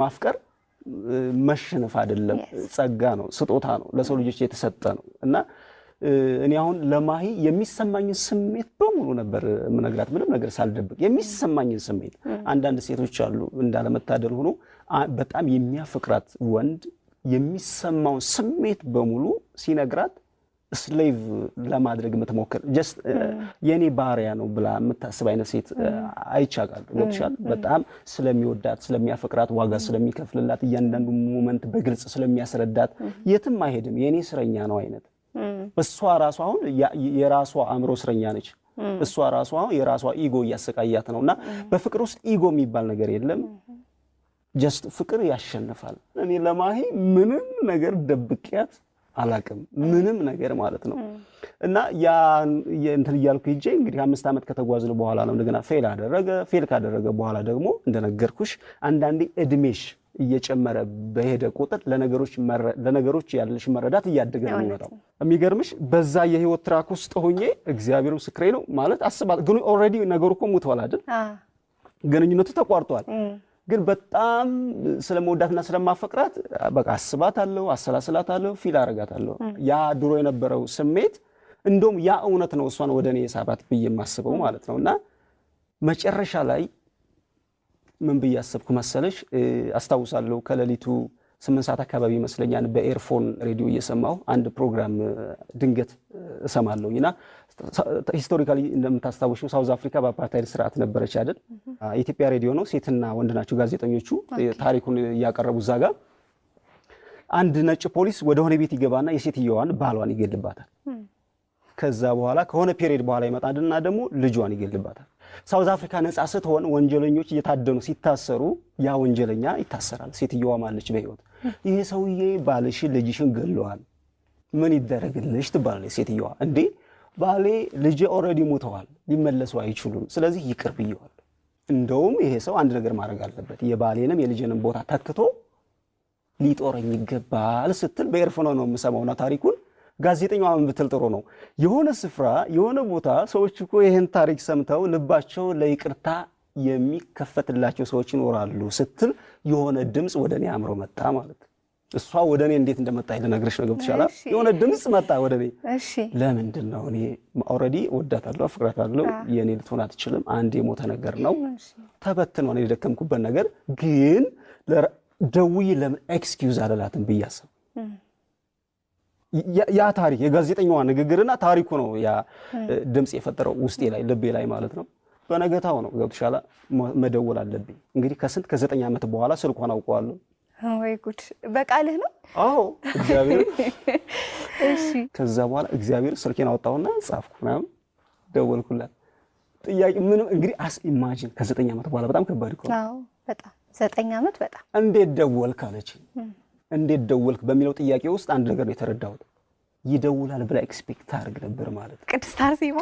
ማፍቀር መሸነፍ አይደለም ጸጋ ነው ስጦታ ነው ለሰው ልጆች የተሰጠ ነው እና እኔ አሁን ለማሂ የሚሰማኝ ስሜት በሙሉ ነበር ምነግራት ምንም ነገር ሳልደብቅ የሚሰማኝ ስሜት አንዳንድ ሴቶች አሉ እንዳለመታደል ሆኖ በጣም የሚያፈቅራት ወንድ የሚሰማው ስሜት በሙሉ ሲነግራት ስሌቭ ለማድረግ የምትሞክር just የኔ ባሪያ ነው ብላ የምታስብ አይነት ሴት አይቻጋል ገብሻል በጣም ስለሚወዳት ስለሚያፈቅራት ዋጋ ስለሚከፍልላት እያንዳንዱ ሞመንት በግልጽ ስለሚያስረዳት የትም አይሄድም የኔ ስረኛ ነው አይነት እሷ ራሷ አሁን የራሷ አእምሮ ስረኛ ነች እሷ ራሷ አሁን የራሷ ኢጎ ያሰቃያት ነውና በፍቅር ውስጥ ኢጎ የሚባል ነገር የለም just ፍቅር ያሸንፋል እኔ ለማሂ ምንም ነገር ደብቂያት አላቀም ምንም ነገር ማለት ነው እና ያ እንትን ይያልኩ ይጄ እንግዲህ 5 አመት ከተጓዝን በኋላ ነው እንደገና ፌል ካደረገ በኋላ ደግሞ እንደነገርኩሽ አንዳንዴ እድሜሽ እየጨመረ በሄደ ቁጥር ለነገሮች ያለሽ መረዳት እያደገ ነው የሚመጣው የሚገርምሽ በዛ የህይወት ትራክ ውስጥ ሆኜ እግዚአብሔር ምስክሬ ነው ማለት አስባት ግን ኦሬዲ ነገሩ እኮ ሞቷል አይደል ግንኙነቱ ተቋርጧል ግን በጣም ስለመወዳትና ስለማፈቅራት በቃ አስባታለሁ አሰላስላታለሁ ፊል አረጋታለሁ ያ ድሮ የነበረው ስሜት እንደውም ያ እውነት ነው እሷን ወደኔ የሳባት ብዬ ማስበው ማለት ነውና መጨረሻ ላይ ምን ብያሰብኩ መሰለሽ አስተዋውሳለሁ ከሌሊቱ 8 ሰዓት አካባቢ መስለኛል በኤርፎን ሬዲዮ እየሰማው አንድ ፕሮግራም ድንገት እሰማለሁና ሂስቶሪካሊ እንደምታስታውሹ ሳውዝ አፍሪካ በአፓርታይድ ስርዓት ነበረች አይደል ኢትዮጵያ ሬዲዮ ነው ሴትና ወንድ ናቸው ጋዜጠኞቹ ታሪኩን ያቀርቡ ዛጋ አንድ ነጭ ፖሊስ ወደ ሆነ ቤት ይገባና የሴትየዋን ባሏን ይገልባታል ከዛ በኋላ ከሆነ ፔሪድ በኋላ ይመጣልና ደግሞ ልጇን ይገልባታል ሳውዝ አፍሪካ ነፃ ስትሆን ወንጀለኞች እየታደኑ ሲታሰሩ ያ ወንጀለኛ ይታሰራል ሴትየዋ ማለች በህይወት ይሄ ሰውዬ ባልሽ ልጅሽን ገለዋል ምን ይደረግልሽ ትባላለች ሴትየዋ እንዴ ባሌ ልጅ ኦሬዲ ሞተዋል ሊመለሱ አይችሉም ስለዚህ ይቅር ብየዋል እንደውም ይሄ ሰው አንድ ነገር ማድረግ አለበት የባሌንም የልጅንም ቦታ ተክቶ ሊጦረኝ ይገባል ስትል በኤርፎን ነው የምሰማውና ታሪኩን ጋዜጠኛው ምን ብትል ጥሩ ነው የሆነ ስፍራ የሆነ ቦታ ሰዎች እኮ ይሄን ታሪክ ሰምተው ልባቸው ለይቅርታ የሚከፈትላቸው ሰዎች ይኖራሉ ስትል የሆነ ድምጽ ወደኔ አምሮ መጣ ማለት እሷ ወደኔ እንዴት እንደመጣ ይነግርሽ ነው ገብተሻላ የሆነ ድምጽ መጣ ወደኔ እሺ ለምንድን ነው እኔ ኦሬዲ ወዳታለሁ አፍቅራታለሁ የኔ ልትሆን አትችልም አንድ የሞተ ነገር ነው ተበትነው ነው የደከምኩበት ነገር ግን ደውዬ ለምን ኤክስኪውዝ አላላትም ብያሰብ ያ ታሪክ የጋዜጠኛዋ ንግግርና ታሪኩ ነው ያ ድምጽ የፈጠረው ውስጤ ላይ ልቤ ላይ ማለት ነው በነገታው ነው ገብተሻላ መደወል አለብኝ እንግዲህ ከ9 አመት በኋላ ስልኳን አውቀዋለሁ ወይ ጉድ በቃልህ ነው አዎ እግዚአብሔር እሺ ከዛ በኋላ እግዚአብሔር ስልኬን አወጣውና ጻፍኩና ደወልኩላት ጥያቄ ምን እንግዲህ ኢማጂን ከ9 አመት በኋላ በጣም ከባድ እኮ አዎ በጣም 9 አመት በጣም እንዴት ደወልክ አለች እንዴት ደወልክ በሚለው ጥያቄ ውስጥ አንድ ነገር ነው የተረዳሁት ይደውላል ብላ ኤክስፔክት አድርግ ነበር ማለት ቅድስት አርሴማ